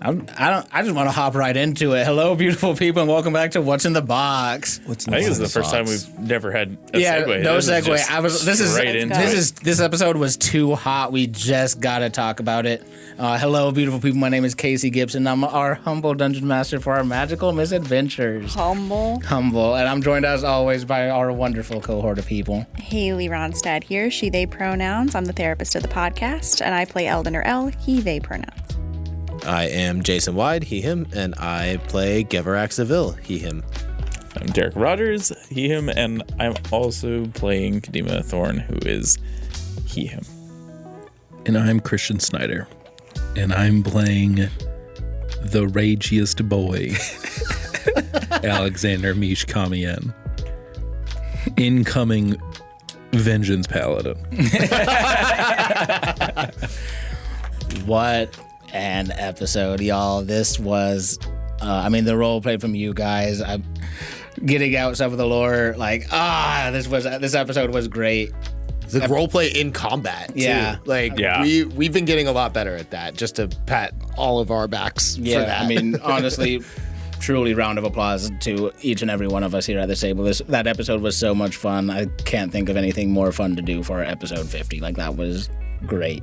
I just want to hop right into it. Hello, beautiful people, and welcome back to What's in the Box. I think this is the first time we've never had a segue. No segue. This episode was too hot. We just got to talk about it. Hello, beautiful people. My name is Casey Gibson. I'm our humble dungeon master for our magical misadventures. Humble, and I'm joined as always by our wonderful cohort of people. Haley Rognstad here. She, they pronouns. I'm the therapist of the podcast, and I play Eldon or El. He, they pronouns. I am Jason Wyde, he, him, and I play Ghevarax Seville, he, him. I'm Derek Rogers, he, him, and I'm also playing Kadima Thorn, who is he, him. And I'm Christian Snyder, and I'm playing the ragiest boy, Aleksander Mish Kamien, incoming Vengeance Paladin. What an episode, y'all. This was, the role play from you guys. I'm getting out some of the lore. This episode was great. The roleplay in combat, too. Yeah. We've been getting a lot better at that, just to pat all of our backs for that. Honestly, truly round of applause to each and every one of us here at this table. That episode was so much fun. I can't think of anything more fun to do for episode 50. That was great.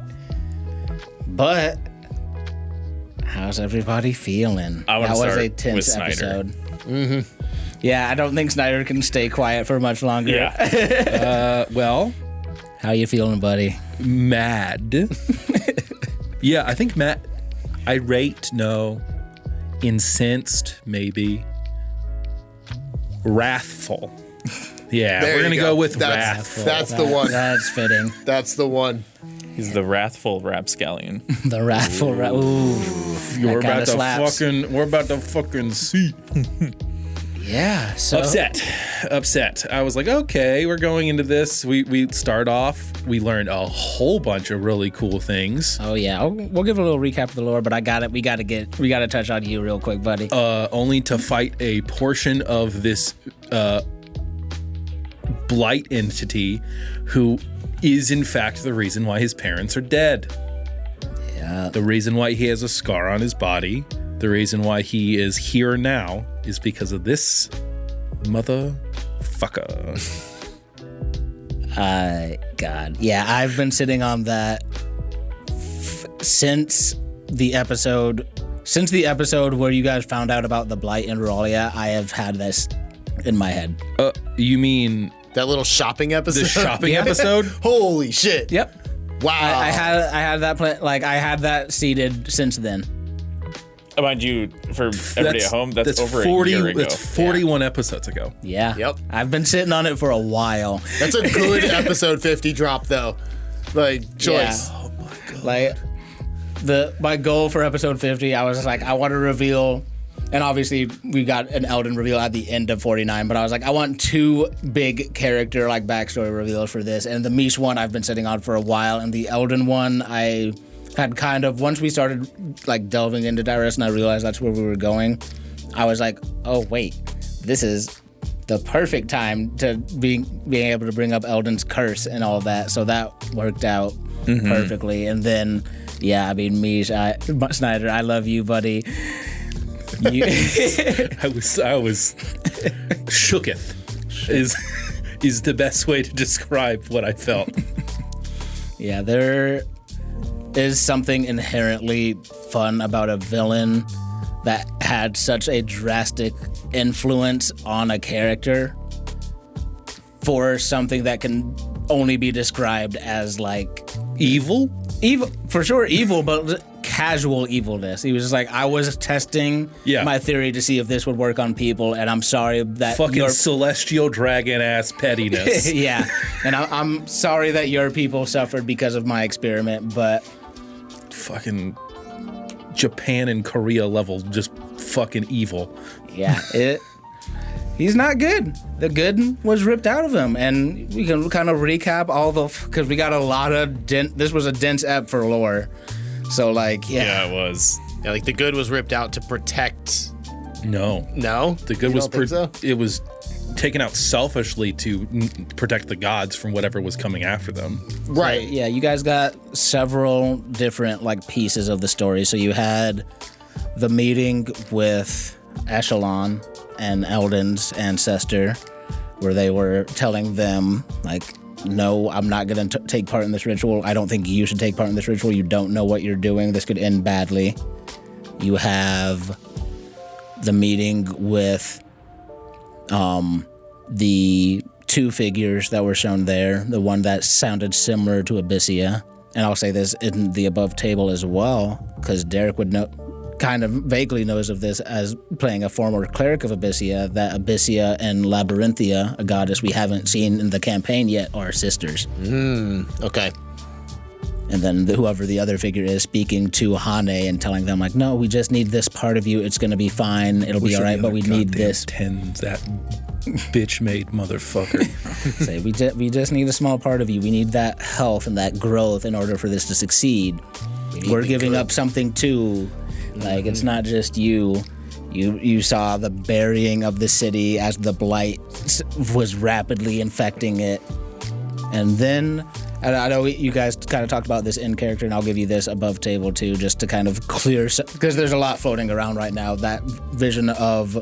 But how's everybody feeling? That was a tense episode. Mm-hmm. Yeah, I don't think Snyder can stay quiet for much longer. Yeah. Well, how you feeling, buddy? Mad. Yeah, I think mad. Irate, no. Incensed, maybe. Wrathful. Yeah, we're going to go with wrathful. That's the one. That's fitting. That's the one. He's the wrathful rapscallion. The wrathful ooh. We're about to fucking see. Yeah, so Upset. I was like, okay, we're going into this. We start off. We learned a whole bunch of really cool things. Oh yeah, we'll give a little recap of the lore, but I got it. We got to touch on you real quick, buddy. Only to fight a portion of this blight entity who is in fact the reason why his parents are dead. Yeah. The reason why he has a scar on his body, the reason why he is here now is because of this motherfucker. God. Yeah, I've been sitting on that since the episode where you guys found out about the blight in Ruralia. I have had this in my head. You mean that little shopping episode? The shopping episode? Holy shit. Yep. Wow. I had that I had that seated since then. Mind you, for everybody at home, that's over 40, a year ago. That's 41 episodes ago. Yeah. Yep. I've been sitting on it for a while. That's a good episode 50 drop, though. Choice. Yeah. Oh my God. My goal for episode 50, I was I want to reveal, and obviously we got an Eldon reveal at the end of 49, but I was I want two big character backstory reveals for this, and the Mish one I've been sitting on for a while, and the Eldon one I had kind of, once we started delving into Dyrus and I realized that's where we were going, I was oh wait, this is the perfect time to being able to bring up Eldon's curse and all that, so that worked out perfectly. And then Mish, Snyder, I love you, buddy. I was shooketh is the best way to describe what I felt. Yeah, there is something inherently fun about a villain that had such a drastic influence on a character for something that can only be described as evil, for sure, evil, but casual evilness. He was just I was testing my theory to see if this would work on people, and I'm sorry that fucking celestial dragon ass pettiness. Yeah, and I'm sorry that your people suffered because of my experiment, but fucking Japan and Korea level, just fucking evil. Yeah, he's not good. The good was ripped out of him, and we can kind of recap all because we got a lot of this was a dense ep for lore, so yeah, it was. Yeah, the good was ripped out to protect. No, the good was so? It was taken out selfishly to protect the gods from whatever was coming after them. Right. So, yeah, you guys got several different pieces of the story. So you had the meeting with Echelon and Eldon's ancestor, where they were telling them, like, no, I'm not going to take part in this ritual. I don't think you should take part in this ritual. You don't know what you're doing. This could end badly. You have the meeting with the two figures that were shown there, the one that sounded similar to Abyssia. And I'll say this in the above table as well, because Derek would know, kind of vaguely knows of this as playing a former cleric of Abyssia, that Abyssia and Labyrinthia, a goddess we haven't seen in the campaign yet, are sisters. Okay. And then whoever the other figure is speaking to Hane and telling them, like, no, we just need this part of you. It's going to be fine. It'll be all right, but we need this. Tens, that bitch-made motherfucker. Say, we just need a small part of you. We need that health and that growth in order for this to succeed. We're giving up something too. Like, it's not just you. You saw the burying of the city as the blight was rapidly infecting it. And then, and I know you guys kind of talked about this in character, and I'll give you this above table too, just to kind of clear, because there's a lot floating around right now. That vision of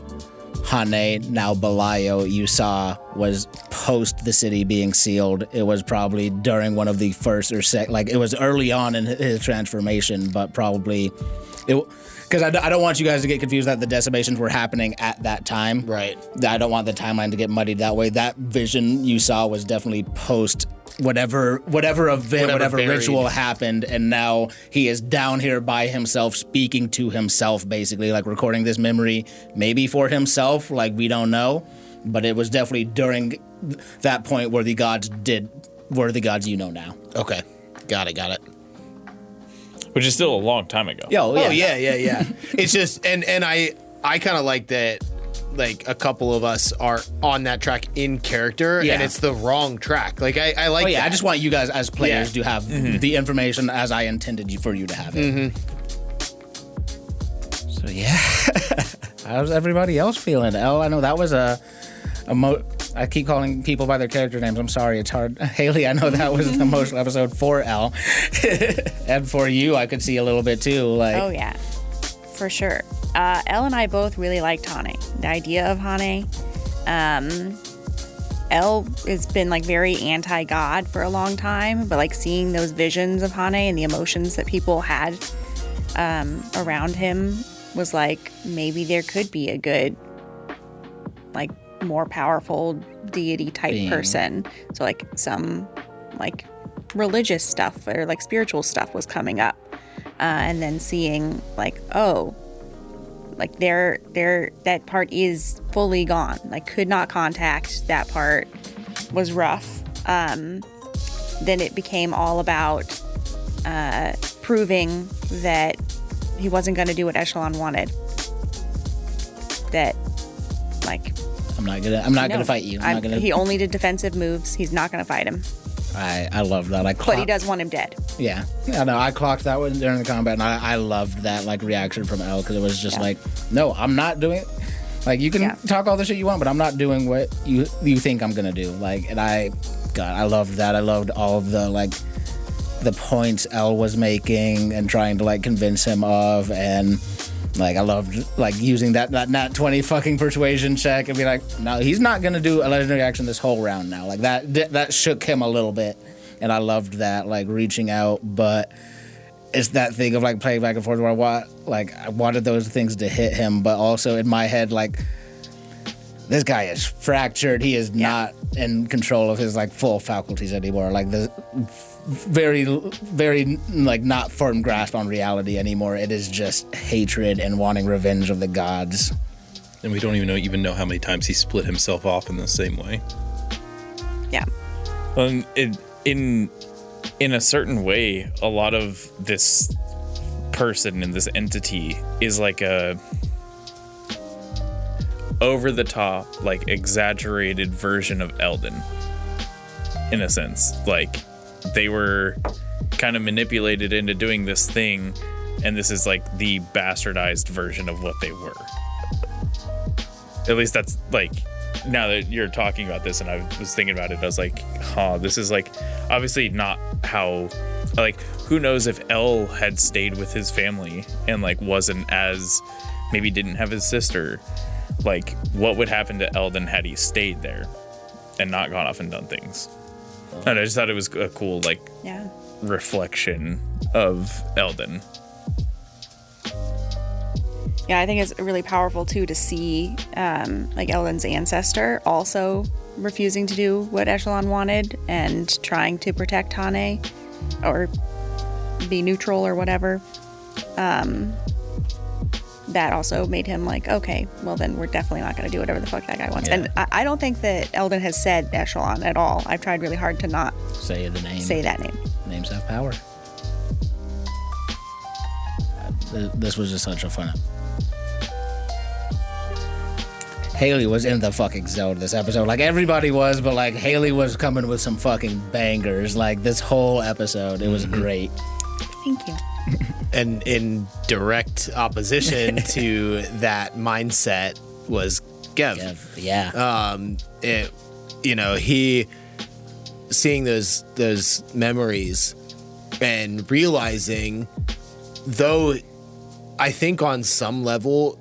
Hane, now Belial, you saw was post the city being sealed. It was probably during one of the first or second, it was early on in his transformation, but probably because I don't want you guys to get confused that the decimations were happening at that time. Right. I don't want the timeline to get muddied that way. That vision you saw was definitely post whatever event, whatever ritual happened, and now he is down here by himself, speaking to himself, basically, like recording this memory, maybe for himself, like we don't know, but it was definitely during that point where the gods were the gods you know now. Okay. Got it. Which is still a long time ago. Yeah. It's just, and I kind of like that, like, a couple of us are on that track in character, and it's the wrong track. Like, I like that. I just want you guys as players to have the information as I intended for you to have it. So, yeah. How's everybody else feeling? Elle, I know that was I keep calling people by their character names. I'm sorry, it's hard. Haley, I know that was the emotional episode for Elle. And for you, I could see a little bit too. Like, oh, yeah, for sure. Elle and I both really liked Hane. The idea of Hane. Elle has been like very anti-God for a long time, but like seeing those visions of Hane and the emotions that people had around him was like, maybe there could be a good, like, more powerful deity type person. So like some like religious stuff or like spiritual stuff was coming up, and then seeing like, oh, like that part is fully gone, like could not contact. That part was rough. Then it became all about proving that he wasn't going to do what Echelon wanted. That, like, I'm not gonna fight you. He only did defensive moves. He's not gonna fight him. I love that. But he does want him dead. Yeah, no, I clocked that one during the combat, and I loved that, like, reaction from Elle, because it was just like, no, I'm not doing it. Like, you can talk all the shit you want, but I'm not doing what you think I'm gonna do. Like, and I loved that. I loved all of the, like, the points Elle was making and trying to, like, convince him of, and like, I loved, like, using that nat 20 fucking persuasion check and be like, no, he's not gonna do a legendary action this whole round now. Like, that shook him a little bit, and I loved that, like, reaching out. But it's that thing of, like, playing back and forth where I wanted those things to hit him, but also in my head, like, this guy is fractured. He is not in control of his, like, full faculties anymore. Like, the very, very, like, not firm grasp on reality anymore. It is just hatred and wanting revenge of the gods. And we don't even know how many times he split himself off in the same way. Yeah. In a certain way, a lot of this person and this entity is like a over the top, like, exaggerated version of Eldon, in a sense. Like, they were kind of manipulated into doing this thing, and this is like the bastardized version of what they were. At least that's, like, now that you're talking about this and I was thinking about it, I was like, this is, like, obviously not how like, who knows if El had stayed with his family and like wasn't as, maybe didn't have his sister. Like, what would happen to Eldon had he stayed there and not gone off and done things? And I just thought it was a cool, like, reflection of Eldon. Yeah, I think it's really powerful too to see like Eldon's ancestor also refusing to do what Echelon wanted and trying to protect Hane or be neutral or whatever. That also made him like, okay, well then we're definitely not going to do whatever the fuck that guy wants. And I don't think that Eldon has said Echelon at all. I've tried really hard to not say the name. Say that name. Names have power. This was just such a fun. Haley was in the fucking zone this episode. Like, everybody was, but like Haley was coming with some fucking bangers. Like, this whole episode, it was great. Thank you. And in direct opposition to that mindset was Gev. Yeah. He seeing those memories and realizing, though I think on some level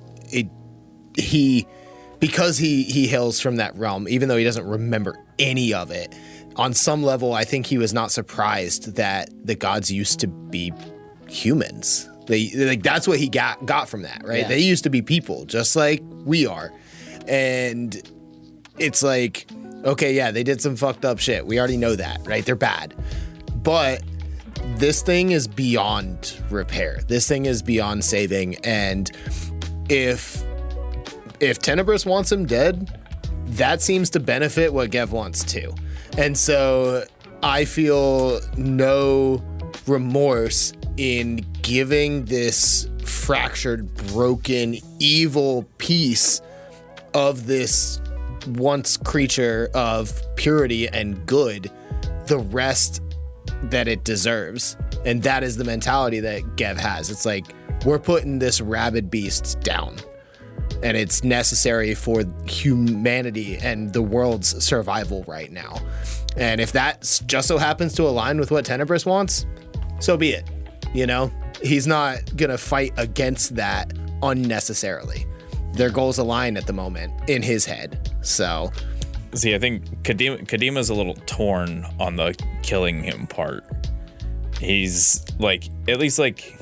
because he hails from that realm, even though he doesn't remember any of it, on some level I think he was not surprised that the gods used to be humans. That's what he got from that, right? Yeah. They used to be people just like we are. And it's like, okay, yeah, they did some fucked up shit. We already know that, right? They're bad. But this thing is beyond repair. This thing is beyond saving. And if Tenebris wants him dead, that seems to benefit what Gev wants too. And so I feel no remorse in giving this fractured, broken, evil piece of this once creature of purity and good the rest that it deserves. And that is the mentality that Gev has. It's like, we're putting this rabid beast down, and it's necessary for humanity and the world's survival right now. And if that just so happens to align with what Tenebris wants, so be it. You know, he's not gonna fight against that unnecessarily. Their goals align at the moment in his head. So, see, I think Kadima's a little torn on the killing him part. He's like, at least like,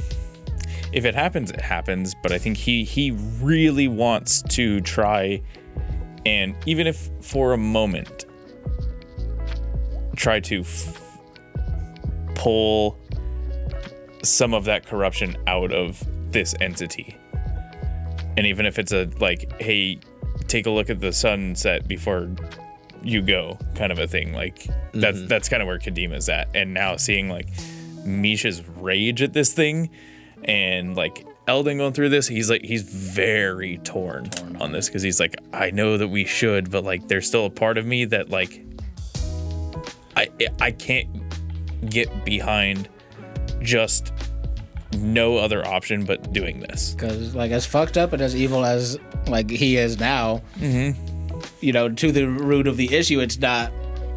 if it happens, it happens. But I think he really wants to try, and even if for a moment, try to pull some of that corruption out of this entity. And even if it's a like, hey, take a look at the sunset before you go, kind of a thing. Like, that's kind of where Kadima's at. And now seeing like Misha's rage at this thing, and like Eldon going through this, he's very torn on this, because he's like, I know that we should, but like there's still a part of me that like I can't get behind just no other option but doing this. Because like, as fucked up and as evil as like he is now, you know, to the root of the issue, it's not,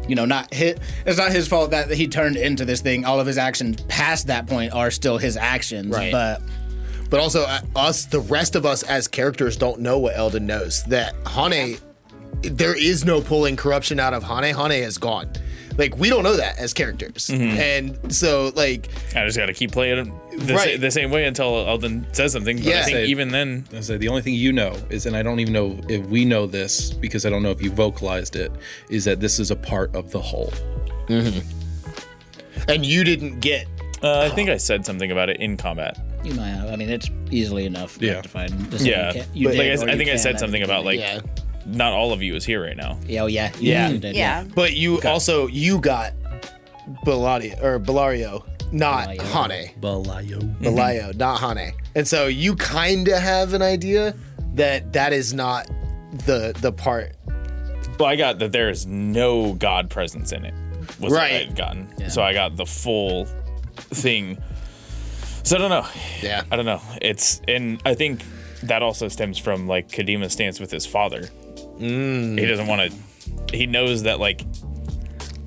you know, it's not his fault that he turned into this thing. All of his actions past that point are still his actions, right? But also the rest of us as characters don't know what Eldon knows. That Hane, there is no pulling corruption out of Hane. Hane is gone. Like, we don't know that as characters. And so, like, I just got to keep playing the same way until Eldon says something. But I think even then, I said the only thing you know is, and I don't even know if we know this because I don't know if you vocalized it, is that this is a part of the whole. And you didn't get. I think I said something about it in combat. You might have. I mean, it's easily enough rectified. Yeah. I think I said something about like. Yeah. Not all of you is here right now. Oh yeah. You did, yeah. But you also got Bellario, not Hane. Bellario, not Hane. And so you kind of have an idea that is not the part. Well, I got that there is no God presence in it. Was what I had gotten. Yeah. So I got the full thing. So I don't know. Yeah. I don't know. And I think that also stems from like Kadima's stance with his father. He doesn't want to. He knows that like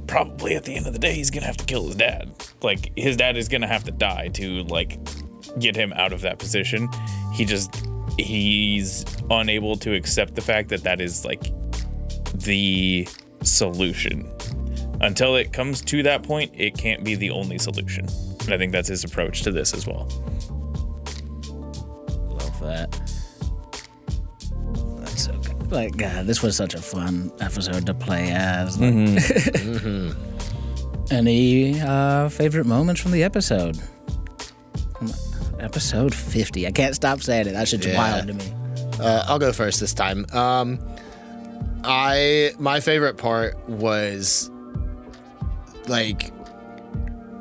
probably at the end of the day, he's gonna have to kill his dad. Like, his dad is gonna have to die to, like, get him out of that position. He's unable to accept the fact that that is, like, the solution. Until it comes to that point, it can't be the only solution. And I think that's his approach to this as well. Love that. That's so good. Like, God, this was such a fun episode to play as. Any favorite moments from the episode? Episode 50. I can't stop saying it. That shit's wild to me. I'll go first this time. My favorite part was like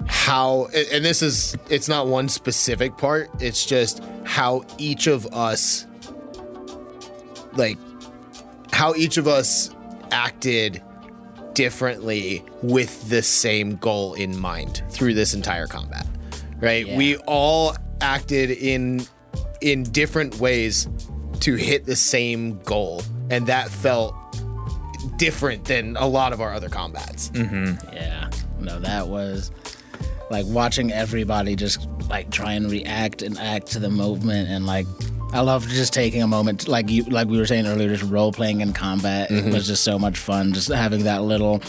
how, and it's not one specific part, it's just how each of us acted differently with the same goal in mind through this entire combat, right? Yeah. We all acted in different ways to hit the same goal, and that felt different than a lot of our other combats. Yeah. No, that was like watching everybody just like try and react and act to the movement, and like I love just taking a moment, like we were saying earlier, just role playing in combat. It was just so much fun, just having that little.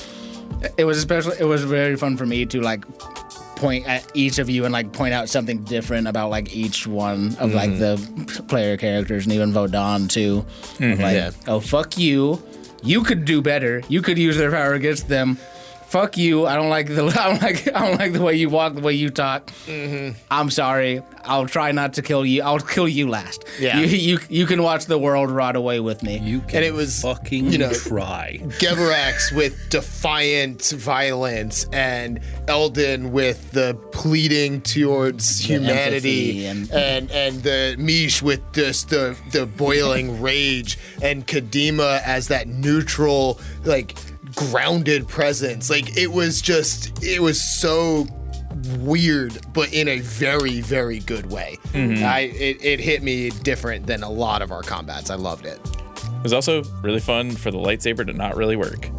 It was very fun for me to like point at each of you and like point out something different about like each one of like the player characters, and even Vodon too. Like, oh fuck you. You could do better. You could use their power against them. Fuck you. I don't like the way you walk, the way you talk. I'm sorry. I'll try not to kill you. I'll kill you last. Yeah. You can watch the world rot away with me. You can And it was, fucking try. Ghevarax with defiant violence, and Eldon with the pleading towards humanity, empathy and the Mish with just the boiling rage, and Kadima as that neutral, like, grounded presence. Like, it was so weird, but in a very, very good way. It hit me different than a lot of our combats. I loved it. It was also really fun for the lightsaber to not really work.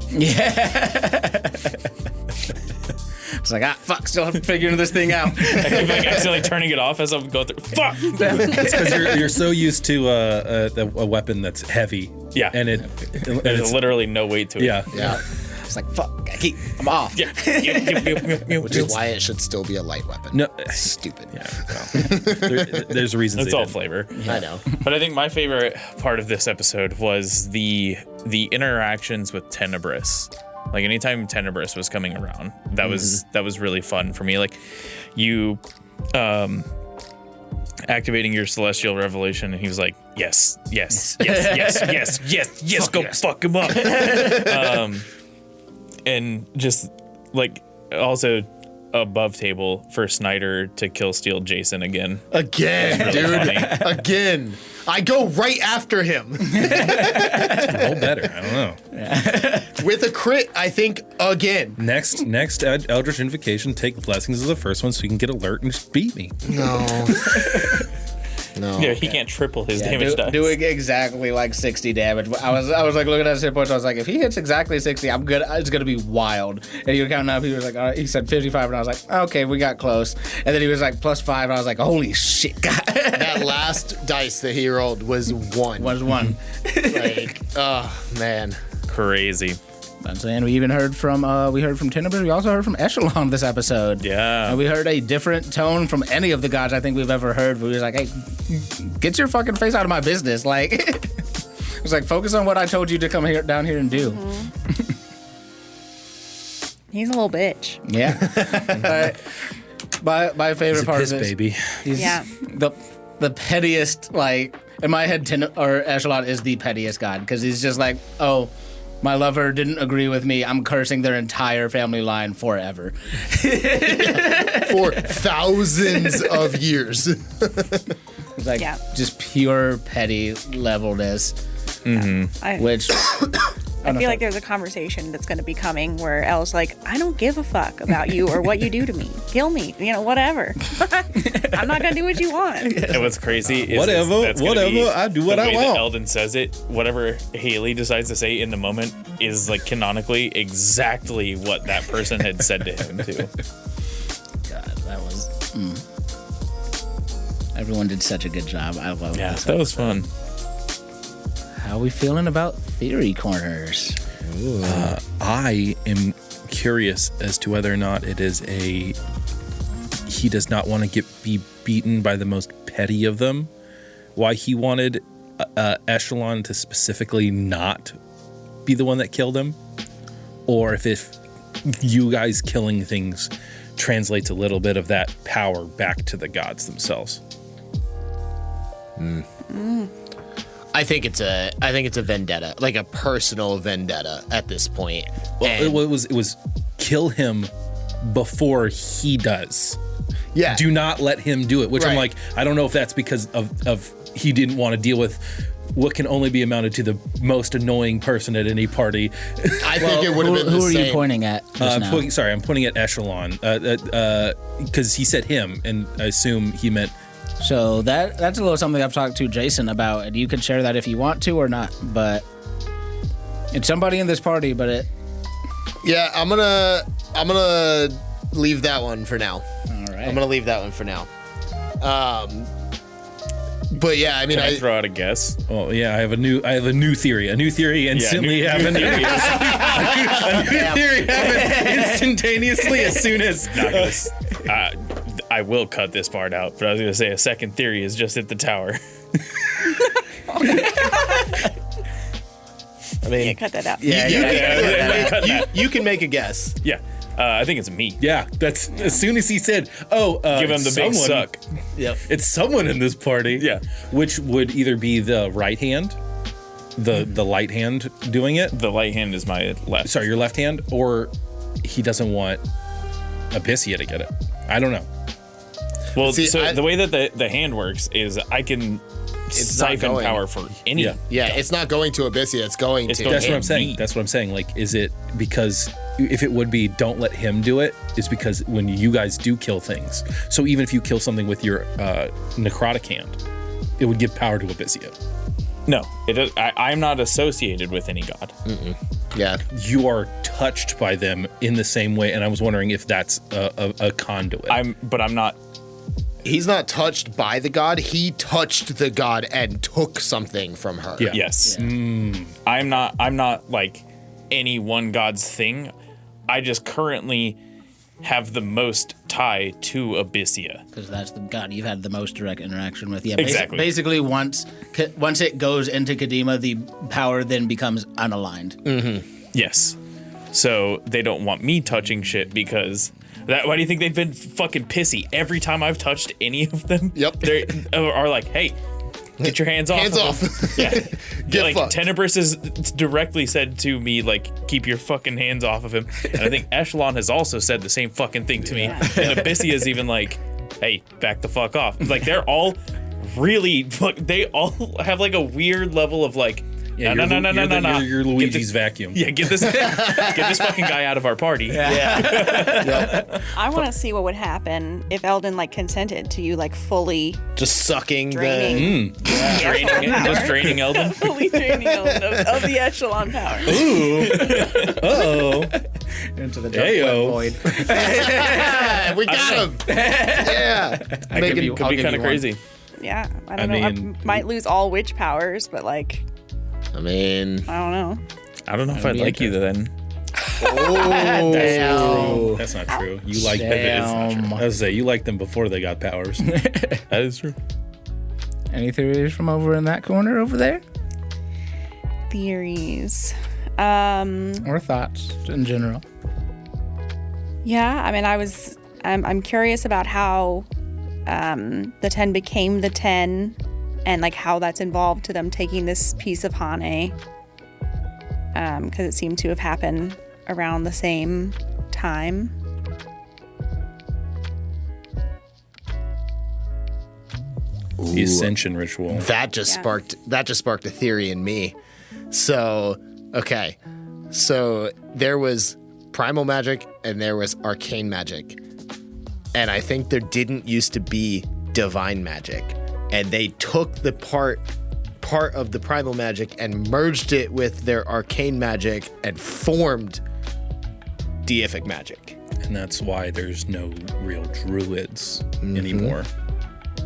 It's like, fuck, still figuring this thing out. I'm like accidentally turning it off as I'm going through. Fuck! It's because you're so used to a weapon that's heavy. Yeah. And There's literally no weight to it. Yeah. It's like, fuck, I'm off. Yeah. Which is why it should still be a light weapon. No, Stupid. there's reasons. It's all flavor. I know. But I think my favorite part of this episode was the interactions with Tenebris. Like, anytime Tenebris was coming around, that was really fun for me. Like, you activating your celestial revelation, and he was like, yes, go fuck him up. And just like also above table for Snyder to kill steal Jason again. Again, Really dude. funny. Again. I go right after him. Roll better. I don't know. With a crit, I think, again. Next Eldritch Invocation, take blessings as the first one so you can get alert and just beat me. No. Yeah, he can't triple his damage dice. Doing exactly like 60 damage. I was like looking at his hit points. I was like, if he hits exactly 60, I'm good. It's gonna be wild. And he was counting up. He was like, all right. He said 55, and I was like, okay, we got close. And then he was like +5, and I was like, holy shit, God. That last dice that he rolled was 1. Was one. Like, oh man. Crazy. I'm saying we even heard from Tenebris. We also heard from Echelon this episode. Yeah. And we heard a different tone from any of the gods I think we've ever heard. We was like, hey, get your fucking face out of my business. Like, it was like, focus on what I told you to come down here and do. He's a little bitch. Yeah. My favorite He's a part piss of this. baby. He's Yeah. the pettiest, like, in my head, Echelon is the pettiest god, because he's just like, oh, my lover didn't agree with me. I'm cursing their entire family line forever. For thousands of years. It's like just pure petty levelness, I- which I feel like there's a conversation that's going to be coming where Elle's like, I don't give a fuck about you or what you do to me. Kill me, whatever. I'm not going to do what you want. And what's crazy is Whatever, that's gonna be I do what the I way want. that Eldon says it, whatever Haley decides to say in the moment is like canonically exactly what that person had said to him too. God, that was. Everyone did such a good job. I love Yeah, this. that was fun. How are we feeling about theory corners? I am curious as to whether or not it is he does not want to be beaten by the most petty of them. Why he wanted Echelon to specifically not be the one that killed him, or if you guys killing things translates a little bit of that power back to the gods themselves. I think it's a vendetta, like a personal vendetta at this point. Well, it was kill him before he does. Yeah. Do not let him do it. Which I'm Right. like, I don't know if that's because of he didn't want to deal with what can only be amounted to the most annoying person at any party. I think it would have been the Who are same. you pointing at? Just now? I'm pointing at Echelon because he said him, and I assume he meant. So that's a little something I've talked to Jason about, and you can share that if you want to or not. But it's somebody in this party, but Yeah, I'm gonna leave that one for now. all right. I'm gonna leave that one for now. But yeah, I mean, Can I throw out a guess? Oh yeah, I have a new theory. A new theory instantly happened. A new theory happened instantaneously as soon as. I will cut this part out, but I was going to say a second theory is just at the tower. I mean, Yeah, cut that out. you can make a guess. Yeah, I think it's me. Yeah, that's as soon as he said, Give him the big suck. Yep. It's someone in this party. Yeah. Which would either be the right hand, the light hand doing it. The light hand is my left. Sorry, your left hand, or he doesn't want Abyssia to get it. I don't know. Well, See, so the way that the hand works is I can siphon going. power for any. Yeah. Yeah, it's not going to Abyssia. It's going It's to. going That's what I'm saying. me. That's what I'm saying. Like, is it because if it would be don't let him do it, is because when you guys do kill things, so even if you kill something with your necrotic hand, it would give power to Abyssia. No, I'm not associated with any god. Yeah. You are touched by them in the same way, and I was wondering if that's a conduit. But I'm not. He's not touched by the god. He touched the god and took something from her. Yeah. Yes. I'm not like any one god's thing. I just currently have the most tie to Abyssia. Because that's the god you've had the most direct interaction with. Yeah, Exactly. Basically, once it goes into Kadima, the power then becomes unaligned. Yes. So they don't want me touching shit because why do you think they've been fucking pissy every time I've touched any of them? Yep. They are like, hey, get your hands off. Hands of off. them. Yeah. Get like fucked. Tenebris has directly said to me, like, keep your fucking hands off of him. And I think Echelon has also said the same fucking thing to me. And Abyssia is even like, hey, back the fuck off. Like, they're all really, they all have like a weird level of like, Yeah, no. You're Luigi's vacuum. Yeah, get this fucking guy out of our party. I want to see what would happen if Eldon like consented to you like fully Just sucking draining, Just draining Eldon. fully draining Eldon of the echelon power. Oh, Into the Heyo. void. the. We got him. Yeah. Could I'll be give kind you of one. crazy. Yeah, I don't know. I mean- might lose all witch powers, but like I mean, I don't know. I don't know if I'd like you then. oh, that's not true. You like them. Damn. I was say you like them before they got powers. That is true. Any theories from over in that corner over there? Theories. Or thoughts in general? Yeah, I mean, I'm curious about how the 10 became the 10 and like how that's involved to them taking this piece of Hane. Because it seemed to have happened around the same time. The ascension ritual. that just sparked a theory in me. So Okay. So there was primal magic and there was arcane magic. And I think there didn't used to be divine magic. And they took the part of the primal magic and merged it with their arcane magic and formed deific magic. And that's why there's no real druids anymore.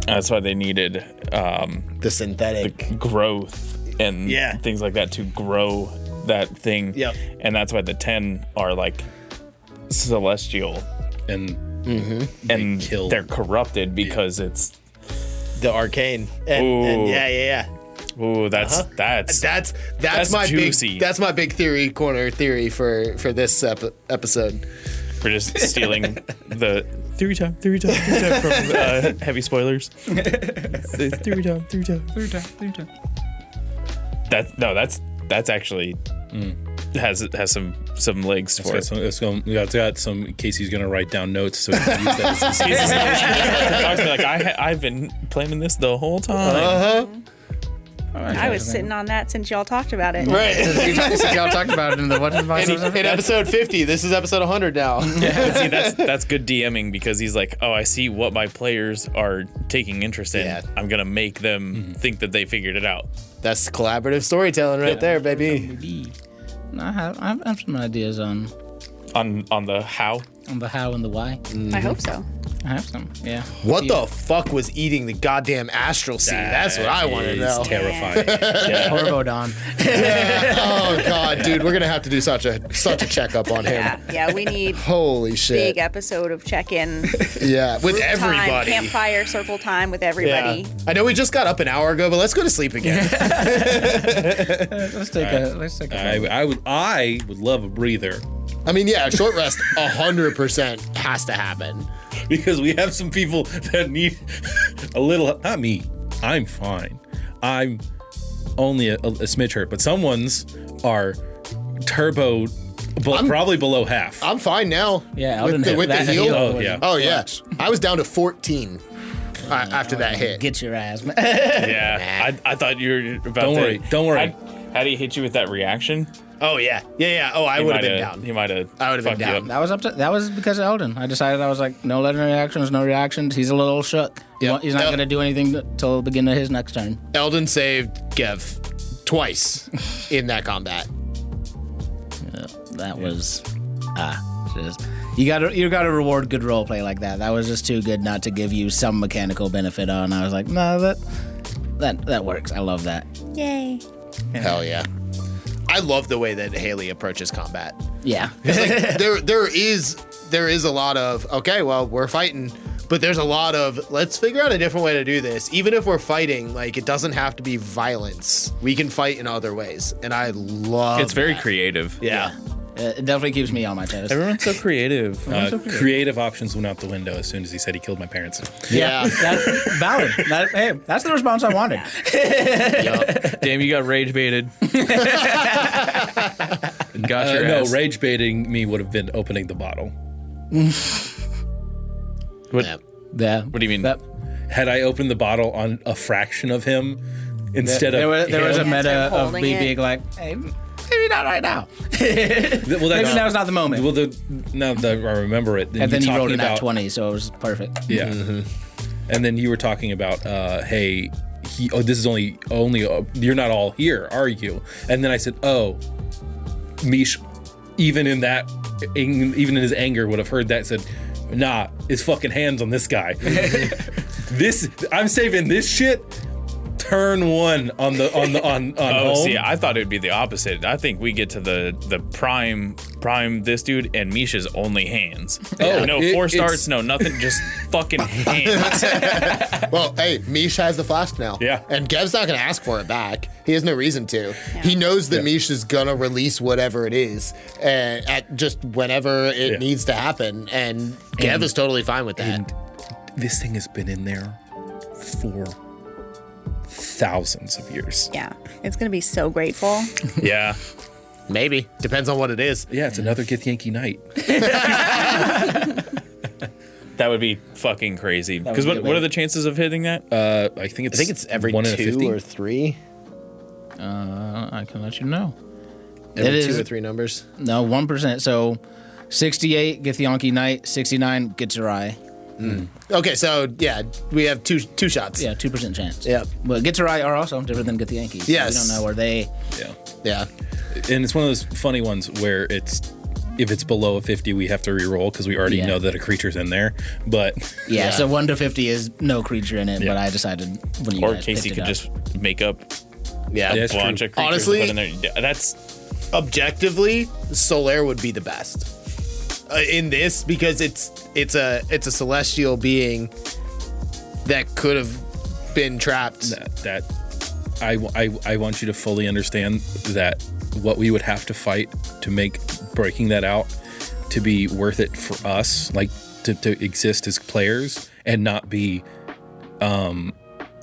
That's why they needed The synthetic. growth and things like that to grow that thing. Yep. And that's why the 10 are like celestial And and kill. they're corrupted because it's The arcane. And yeah. ooh, that's That's my juicy. That's my big corner theory for this episode. We're just stealing the theory time from heavy spoilers. Theory time. That's actually has some legs for it. It's got some. Casey's gonna write down notes so he can use that. I've been planning this the whole time. I was sitting on that since y'all talked about it. Right. Y'all talked about it in the what advice? In episode 50. This is episode 100 now. But see, that's good DMing because he's like, oh, I see what my players are taking interest in. Yeah. I'm gonna make them think that they figured it out. That's collaborative storytelling right there, baby. I have some ideas on On the how. the how and the why. I hope so. I have some. Yeah. What the fuck was eating the goddamn astral sea? That's what I want to know. It's terrifying. Corvodon. Oh god, dude, we're gonna have to do such a checkup on him. Yeah, we need Holy shit. big episode of check-in. Yeah, with Group time, everybody. campfire, circle time with Yeah. everybody. I know we just got up an hour ago, but let's go to sleep again. Let's take a. I would love a breather I mean, yeah, a short rest 100% has to happen. because we have some people that need a little. Not me. I'm fine. I'm only a smidge hurt, but someone's are turbo, probably below half. I'm fine now. Yeah, with the heal. Oh, yeah. Oh yeah. I was down to 14 after that hit. Get your ass, man. Yeah, I thought you were about to. Don't worry. Had he hit you with that reaction? Oh yeah. Oh, I would have been down. He might have. I would have been down. That was because of Eldon. I decided I was like, no legendary actions, no reactions. He's a little shook. Yep. He's not gonna do anything till the beginning of his next turn. Eldon saved Gev twice in that combat. That was just you gotta reward good role play like that. That was just too good not to give you some mechanical benefit on. I was like, no, that works. I love that. Yay. Hell yeah. I love the way that Haley approaches combat. Yeah. Like, there is a lot of, okay, well, we're fighting, but there's a lot of, let's figure out a different way to do this. Even if we're fighting, like, it doesn't have to be violence. We can fight in other ways. And I love It's very that. creative. Yeah. It definitely keeps me on my toes. Everyone's so creative. Creative options went out the window as soon as he said he killed my parents. Yeah. That's valid. Hey, that's the response I wanted. Damn, you got rage baited. Got your No, ass. rage baiting me would have been opening the bottle. What, Yeah. Yeah. what do you mean? Had I opened the bottle on a fraction of him instead There of was a him, meta Instead of of holding me it. being like, hey, maybe not right now. well, Maybe now's not the moment. Well, now that I remember it, And then you rolled talking a nat about 20, so it was perfect. Yeah. And then you were talking about, hey, this is only you're not all here, are you? And then I said, oh, Mish, even in his anger, would have heard that and said, nah, his fucking hands on this guy. I'm saving this shit. Turn one on Oh, home. see, I thought it would be the opposite. I think we get to the prime this dude and Misha's only hands. Oh, no 4 starts, no nothing, just fucking hands. Well, hey, Mish has the flask now. Yeah. And Gev's not going to ask for it back. He has no reason to. He knows that Mish is going to release whatever it is at just whenever it needs to happen. And Gev is totally fine with that. And this thing has been in there for thousands of years. Yeah. It's going to be so grateful. Yeah. Maybe. Depends on what it is. Yeah, it's another Githyanki night. That would be fucking crazy. Because would be what are the chances of hitting that? I think it's I think it's every 1 in a 2 50. or 3. I can let you know. Every It 2 is- or 3 numbers. No, 1%. So 68, Githyanki Knight. 69, Gitzerai. Okay, so yeah, we have two shots. Yeah, 2% chance. Yep. But Gitzerai are also different than Githyanki. So Yes. we don't know where they. Yeah. Yeah. And it's one of those funny ones where if it's below a 50, we have to re-roll because we already Yeah. know that a creature's in there. But Yeah, Yeah. so 1 to 50 is no creature in it, Yeah. but I decided when you Or guys Casey picked it could up. just make up Yeah. Yeah, a it's bunch true. of creatures Honestly- and put in there. That's Objectively, Solaire would be the best in this because it's a celestial being that could have been trapped. that I want you to fully understand that what we would have to fight to make breaking that out to be worth it for us, like to exist as players and not be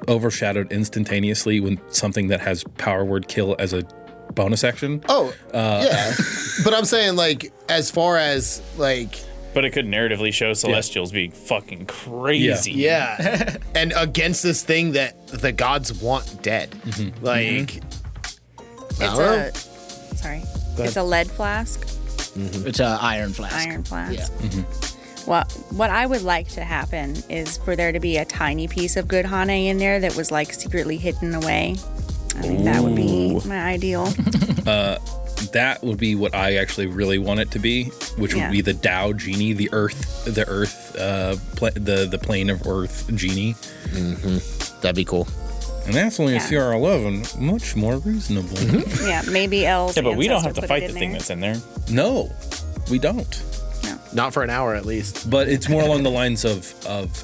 overshadowed instantaneously when something that has power word kill as a bonus action. Oh, yeah. But I'm saying, like, as far as, like, but it could narratively show Celestials being fucking crazy. yeah. And against this thing that the gods want dead. Like, I don't know. It's a lead flask, It's an iron flask. iron flask. Yeah. What I would like to happen is for there to be a tiny piece of good Hane in there that was like secretly hidden away. I think that would be my ideal. That would be what I actually really want it to be, which Yeah. would be the Tao genie, the plane of Earth genie, That'd be cool. and that's only Yeah. a CR11, much more reasonable. Yeah, maybe L's. Yeah, but we don't ancestor have to put fight it the in thing there. that's in there. No, we don't. Not for an hour, at least. But it's more along the lines of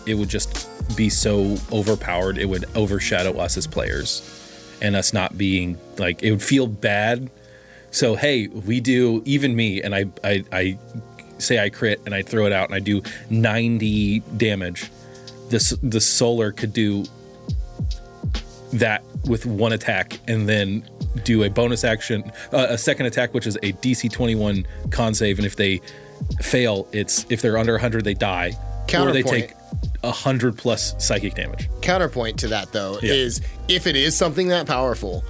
it would just be so overpowered, it would overshadow us as players, and us not being like, it would feel bad. So hey, we do, even me, and I say I crit and I throw it out and I do 90 damage. The solar could do that with one attack and then do a bonus action, a second attack, which is a DC 21 con save, and if they fail, if they're under 100, they die, or they Counterpoint. take 100 plus psychic damage. Counterpoint to that, though, Yeah. is if it is something that powerful,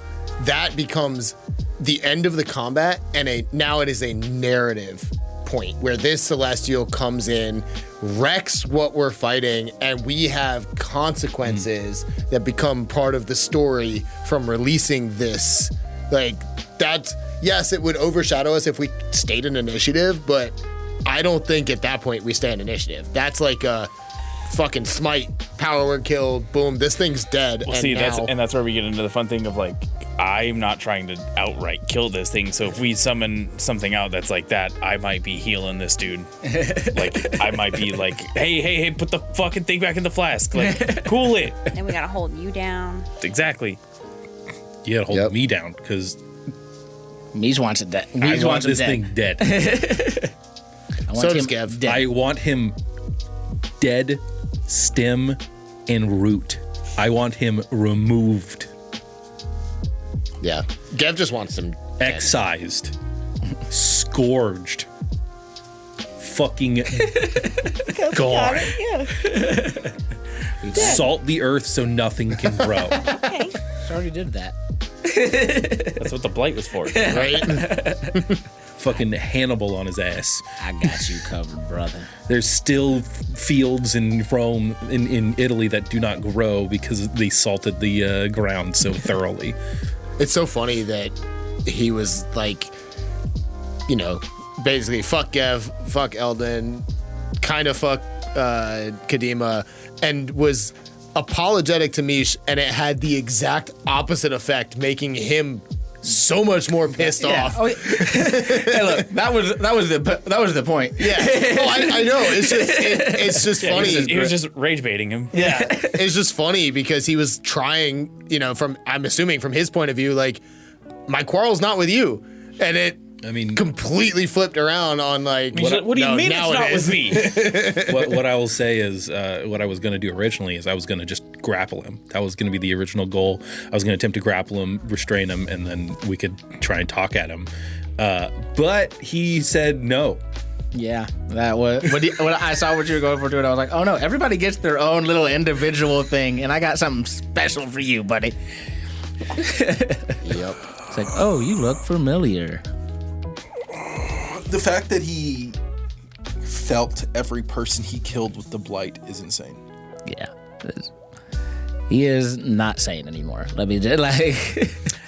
that becomes the end of the combat, and now it is a narrative point where this celestial comes in, wrecks what we're fighting, and we have consequences that become part of the story from releasing this. Like, that's, yes, it would overshadow us if we stayed in initiative, but I don't think at that point we stay in initiative. That's like a fucking smite, power word kill, boom, this thing's dead. Well, and see, now, that's where we get into the fun thing of like, I'm not trying to outright kill this thing. So if we summon something out that's like that, I might be healing this dude. Like, I might be like, hey, put the fucking thing back in the flask. Like, cool it. Then we gotta hold you down. Exactly. You gotta hold Yep. me down because Mies wants it dead. I Mies want wants him this dead. thing dead. I want So him does Gev. dead. I want him dead, stem, and root. I want him removed, yeah. Gev just wants some dead. excised, scourged, fucking gone. Salt the earth so nothing can grow. Okay. I already did that. That's what the blight was for. right? Fucking Hannibal on his ass. I got you covered, brother. There's still fields in Rome, in Italy, that do not grow because they salted the ground so thoroughly. It's so funny that he was like, you know, basically fuck Gev, fuck Eldon, kind of fuck Kadima, and was apologetic to Mish, and it had the exact opposite effect, making him so much more pissed off. Oh, yeah. Hey, look, that was the point. Yeah. Oh, I know. It's just Yeah, funny. he was just rage baiting him. Yeah, it's just funny because he was trying, you know, I'm assuming from his point of view, like, my quarrel's not with you, and it I mean, completely flipped around on like, What do you no, mean now it's not it is. with me? what I will say is, what I was going to do originally is I was going to just grapple him. That was going to be the original goal. I was going to attempt to grapple him, restrain him, and then we could try and talk at him. But he said no. Yeah, that was when I saw what you were going for, I was like, oh no, everybody gets their own little individual thing, and I got something special for you, buddy. Yep. It's like, oh, you look familiar. The fact that he felt every person he killed with the blight is insane. Yeah. He is not sane anymore. Let me just, like...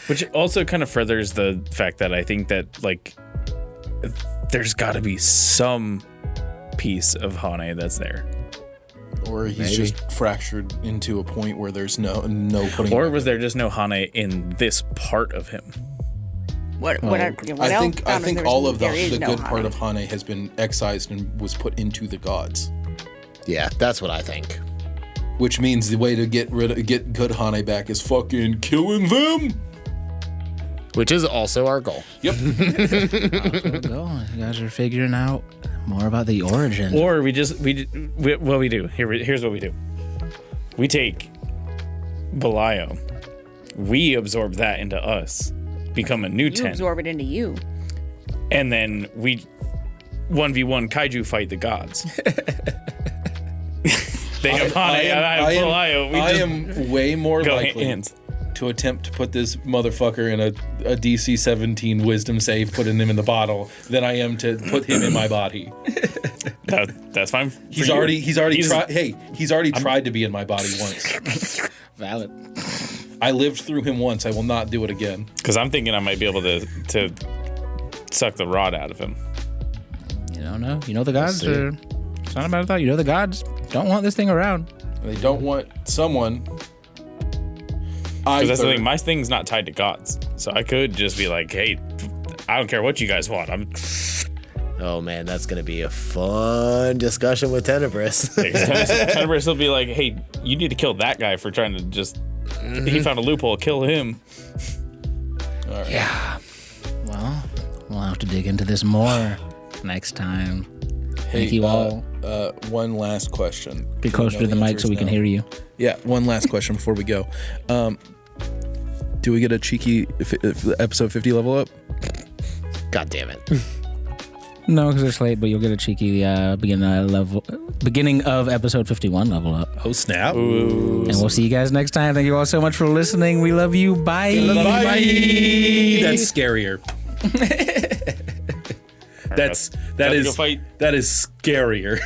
Which also kind of furthers the fact that I think that, like, there's got to be some piece of Hane that's there. Or he's just fractured into a point where there's no putting. Or was there just no Hane in this part of him? I think all of the good part of Hane has been excised and was put into the gods. Yeah, that's what I think. Which means the way to get good Hane back is fucking killing them. Which is also our goal. Yep. You guys are figuring out more about the origin. Or here's what we do. We take Belial, we absorb that into us, become a new You 10. absorb it into you. And then we 1v1 kaiju fight the gods. They have Hane, I have Belial. I am way more likely to attempt to put this motherfucker in a DC 17 wisdom save, putting him in the bottle, than I am to put him in my body. That's fine. He's already tried to be in my body once. Valid. I lived through him once. I will not do it again. Because I'm thinking I might be able to suck the rod out of him. You don't know. You know the gods are... It's not about that. You know the gods don't want this thing around. They don't want someone... Because that's the thing. My thing's not tied to gods. So I could just be like, hey, I don't care what you guys want. Oh man, that's gonna be a fun discussion with Tenebris. Tenebris will be like, hey, you need to kill that guy for trying to just... He found a loophole. Kill him. All right. Yeah. Well, we'll have to dig into this more next time. Thank you all. One last question. Be closer to the mic so we can hear you. Yeah, one last question before we go. Do we get a cheeky episode 50 level up? God damn it. No, because it's late, but you'll get a cheeky beginning of episode 51 level up. Oh, snap. Ooh. And we'll see you guys next time. Thank you all so much for listening. We love you. Bye. Bye. That's scarier. that is scarier.